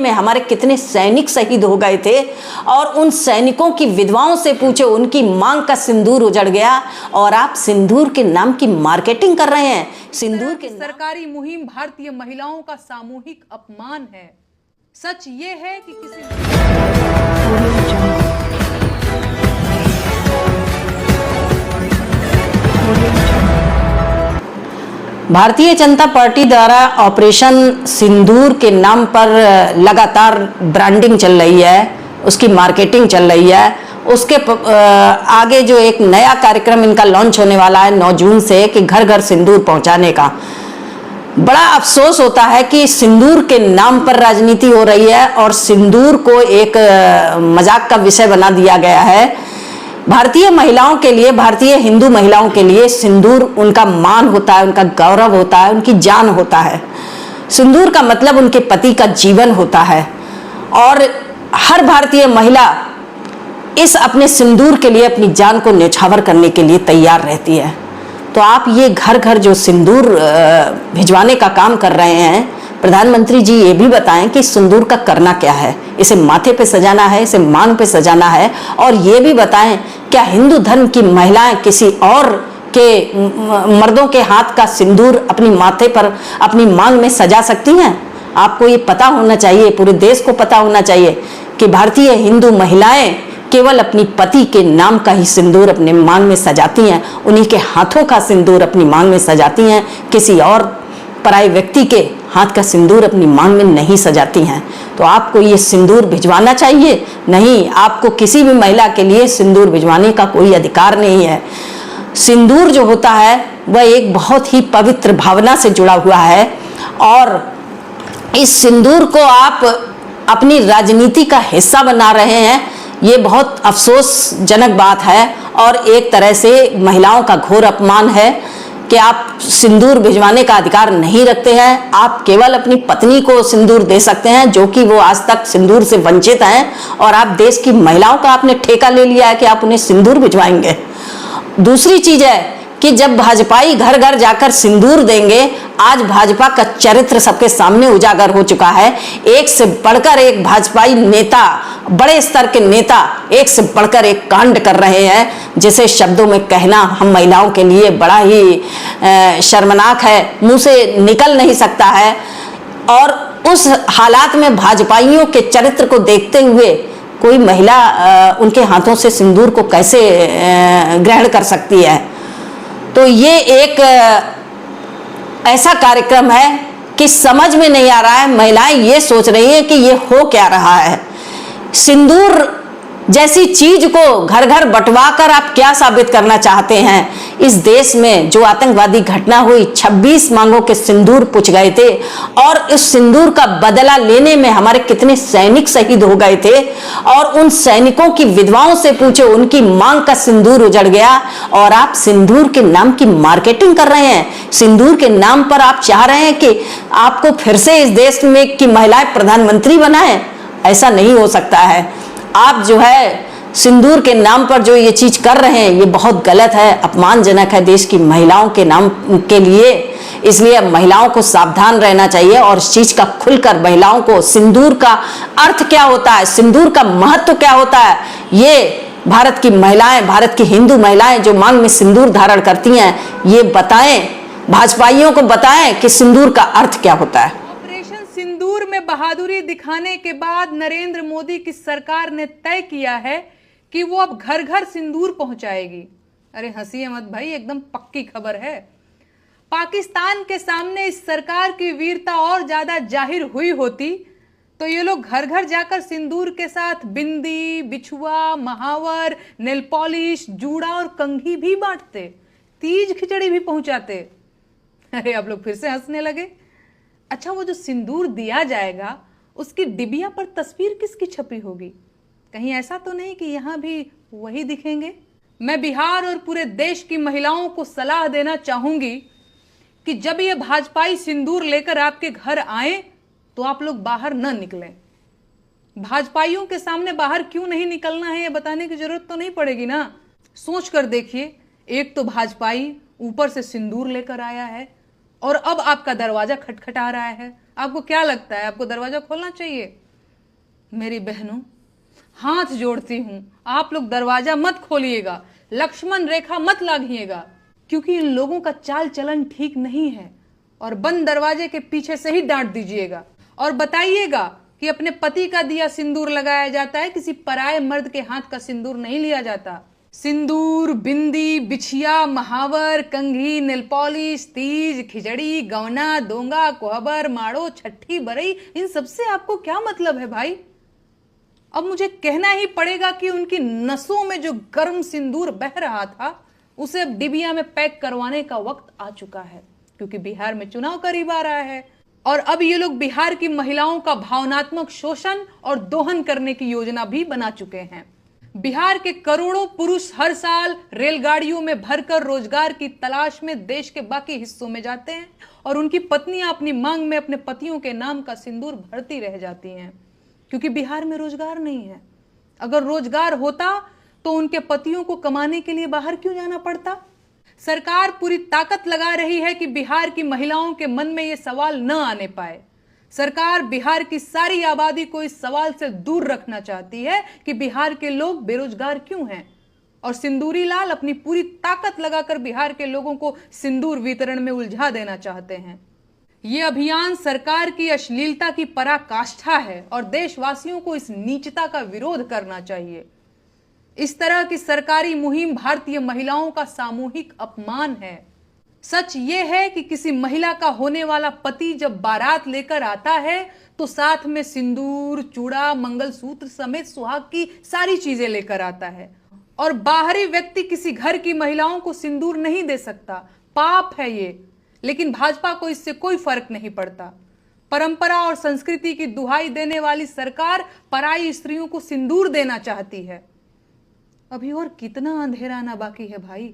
में हमारे कितने सैनिक शहीद हो गए थे, और उन सैनिकों की विधवाओं से पूछे, उनकी मांग का सिंदूर उजड़ गया, और आप सिंदूर के नाम की मार्केटिंग कर रहे हैं। सिंदूर की सरकारी मुहिम भारतीय महिलाओं का सामूहिक अपमान है। सच ये है कि भारतीय जनता पार्टी द्वारा ऑपरेशन सिंदूर के नाम पर लगातार ब्रांडिंग चल रही है, उसकी मार्केटिंग चल रही है। उसके आगे जो एक नया कार्यक्रम इनका लॉन्च होने वाला है 9 जून से, कि घर घर सिंदूर पहुंचाने का। बड़ा अफसोस होता है कि सिंदूर के नाम पर राजनीति हो रही है और सिंदूर को एक मजाक का विषय बना दिया गया है। भारतीय महिलाओं के लिए, भारतीय हिंदू महिलाओं के लिए सिंदूर उनका मान होता है, उनका गौरव होता है, उनकी जान होता है। सिंदूर का मतलब उनके पति का जीवन होता है, और हर भारतीय महिला इस अपने सिंदूर के लिए अपनी जान को न्यौछावर करने के लिए तैयार रहती है। तो आप ये घर घर जो सिंदूर भिजवाने का काम कर रहे हैं, प्रधानमंत्री जी ये भी बताएं कि सिंदूर का करना क्या है। इसे माथे पे सजाना है, इसे मांग पे सजाना है, और ये भी बताएं क्या हिंदू धर्म की महिलाएं किसी और के मर्दों के हाथ का सिंदूर अपनी माथे पर, अपनी मांग में सजा सकती हैं? आपको ये पता होना चाहिए, पूरे देश को पता होना चाहिए कि भारतीय हिंदू महिलाएं केवल अपनी पति के नाम का ही सिंदूर अपने मांग में सजाती हैं, उन्हीं के हाथों का सिंदूर अपनी मांग में सजाती हैं, किसी और पराये व्यक्ति के हाथ का सिंदूर अपनी मांग में नहीं सजाती हैं। तो आपको ये सिंदूर भिजवाना चाहिए? नहीं, आपको किसी भी महिला के लिए सिंदूर भिजवाने का कोई अधिकार नहीं है। सिंदूर जो होता है वह एक बहुत ही पवित्र भावना से जुड़ा हुआ है, और इस सिंदूर को आप अपनी राजनीति का हिस्सा बना रहे हैं। ये बहुत अफसोसजनक बात है, और एक तरह से महिलाओं का घोर अपमान है कि आप सिंदूर भिजवाने का अधिकार नहीं रखते हैं। आप केवल अपनी पत्नी को सिंदूर दे सकते हैं, जो कि वो आज तक सिंदूर से वंचित हैं, और आप देश की महिलाओं का आपने ठेका ले लिया है कि आप उन्हें सिंदूर भिजवाएंगे। दूसरी चीज है कि जब भाजपाई घर घर जाकर सिंदूर देंगे, आज भाजपा का चरित्र सबके सामने उजागर हो चुका है। एक से बढ़कर एक भाजपाई नेता, बड़े स्तर के नेता एक से बढ़कर एक कांड कर रहे हैं, जिसे शब्दों में कहना हम महिलाओं के लिए बड़ा ही शर्मनाक है, मुंह से निकल नहीं सकता है। और उस हालात में भाजपाइयों के चरित्र को देखते हुए कोई महिला उनके हाथों से सिंदूर को कैसे ग्रहण कर सकती है? तो ये एक ऐसा कार्यक्रम है कि समझ में नहीं आ रहा है। महिलाएं ये सोच रही हैं कि ये हो क्या रहा है। सिंदूर जैसी चीज को घर घर बंटवा कर आप क्या साबित करना चाहते हैं? इस देश में जो आतंकवादी घटना हुई, 26 मांगों के सिंदूर पूछ गए थे, और इस सिंदूर का बदला लेने में हमारे कितने सैनिक शहीद हो गए थे, और उन सैनिकों की विधवाओं से पूछे, उनकी मांग का सिंदूर उजड़ गया, और आप सिंदूर के नाम की मार्केटिंग कर रहे हैं। सिंदूर के नाम पर आप चाह रहे हैं कि आपको फिर से इस देश में की महिलाएं प्रधानमंत्री बनाएं। ऐसा नहीं हो सकता है। आप जो है सिंदूर के नाम पर जो ये चीज कर रहे हैं, ये बहुत गलत है, अपमानजनक है देश की महिलाओं के नाम के लिए। इसलिए महिलाओं को सावधान रहना चाहिए, और इस चीज का खुलकर महिलाओं को सिंदूर का अर्थ क्या होता है, सिंदूर का महत्व क्या होता है, ये भारत की महिलाएं, भारत की हिंदू महिलाएं जो मांग में सिंदूर धारण करती हैं, ये बताएं, भाजपाइयों को बताएं कि सिंदूर का अर्थ क्या होता है। सिंदूर में बहादुरी दिखाने के बाद नरेंद्र मोदी की सरकार ने तय किया है कि वो अब घर घर सिंदूर पहुंचाएगी। अरे हंसिए मत भाई, एकदम पक्की खबर है। पाकिस्तान के सामने इस सरकार की वीरता और ज्यादा जाहिर हुई होती तो ये लोग घर घर जाकर सिंदूर के साथ बिंदी, बिछुआ, महावर, नेल पॉलिश, जूड़ा और कंघी भी बांटते, तीज खिचड़ी भी पहुंचाते। अरे आप लोग फिर से हंसने लगे। अच्छा, वो जो सिंदूर दिया जाएगा उसकी डिबिया पर तस्वीर किसकी छपी होगी? कहीं ऐसा तो नहीं कि यहां भी वही दिखेंगे? मैं बिहार और पूरे देश की महिलाओं को सलाह देना चाहूंगी कि जब ये भाजपाई सिंदूर लेकर आपके घर आए तो आप लोग बाहर न निकलें। भाजपाइयों के सामने बाहर क्यों नहीं निकलना है ये बताने की जरूरत तो नहीं पड़ेगी ना। सोच कर देखिए, एक तो भाजपाई ऊपर से सिंदूर लेकर आया है और अब आपका दरवाजा खटखटा रहा है। आपको क्या लगता है, आपको दरवाजा खोलना चाहिए? मेरी बहनों, हाथ जोड़ती हूं, आप लोग दरवाजा मत खोलिएगा, लक्ष्मण रेखा मत लागिएगा, क्योंकि इन लोगों का चाल चलन ठीक नहीं है। और बंद दरवाजे के पीछे से ही डांट दीजिएगा और बताइएगा कि अपने पति का दिया सिंदूर लगाया जाता है, किसी पराये मर्द के हाथ का सिंदूर नहीं लिया जाता। सिंदूर, बिंदी, बिछिया, महावर, कंघी, नेल पॉलिश, तीज, खिचड़ी, गवना, दोंगा, कोहबर, माड़ो, छठी, बरई, इन सबसे आपको क्या मतलब है भाई? अब मुझे कहना ही पड़ेगा कि उनकी नसों में जो गर्म सिंदूर बह रहा था उसे अब डिबिया में पैक करवाने का वक्त आ चुका है, क्योंकि बिहार में चुनाव करीब आ रहा है और अब ये लोग बिहार की महिलाओं का भावनात्मक शोषण और दोहन करने की योजना भी बना चुके हैं। बिहार के करोड़ों पुरुष हर साल रेलगाड़ियों में भरकर रोजगार की तलाश में देश के बाकी हिस्सों में जाते हैं और उनकी पत्नियां अपनी मांग में अपने पतियों के नाम का सिंदूर भरती रह जाती हैं, क्योंकि बिहार में रोजगार नहीं है। अगर रोजगार होता तो उनके पतियों को कमाने के लिए बाहर क्यों जाना पड़ता? सरकार पूरी ताकत लगा रही है कि बिहार की महिलाओं के मन में यह सवाल न आने पाए। सरकार बिहार की सारी आबादी को इस सवाल से दूर रखना चाहती है कि बिहार के लोग बेरोजगार क्यों हैं, और सिंदूरी लाल अपनी पूरी ताकत लगाकर बिहार के लोगों को सिंदूर वितरण में उलझा देना चाहते हैं। यह अभियान सरकार की अश्लीलता की पराकाष्ठा है और देशवासियों को इस नीचता का विरोध करना चाहिए। इस तरह की सरकारी मुहिम भारतीय महिलाओं का सामूहिक अपमान है। सच ये है कि किसी महिला का होने वाला पति जब बारात लेकर आता है तो साथ में सिंदूर, चूड़ा, मंगलसूत्र समेत सुहाग की सारी चीजें लेकर आता है, और बाहरी व्यक्ति किसी घर की महिलाओं को सिंदूर नहीं दे सकता। पाप है ये, लेकिन भाजपा को इससे कोई फर्क नहीं पड़ता। परंपरा और संस्कृति की दुहाई देने वाली सरकार पराई स्त्रियों को सिंदूर देना चाहती है। अभी और कितना अंधेरा आना बाकी है भाई।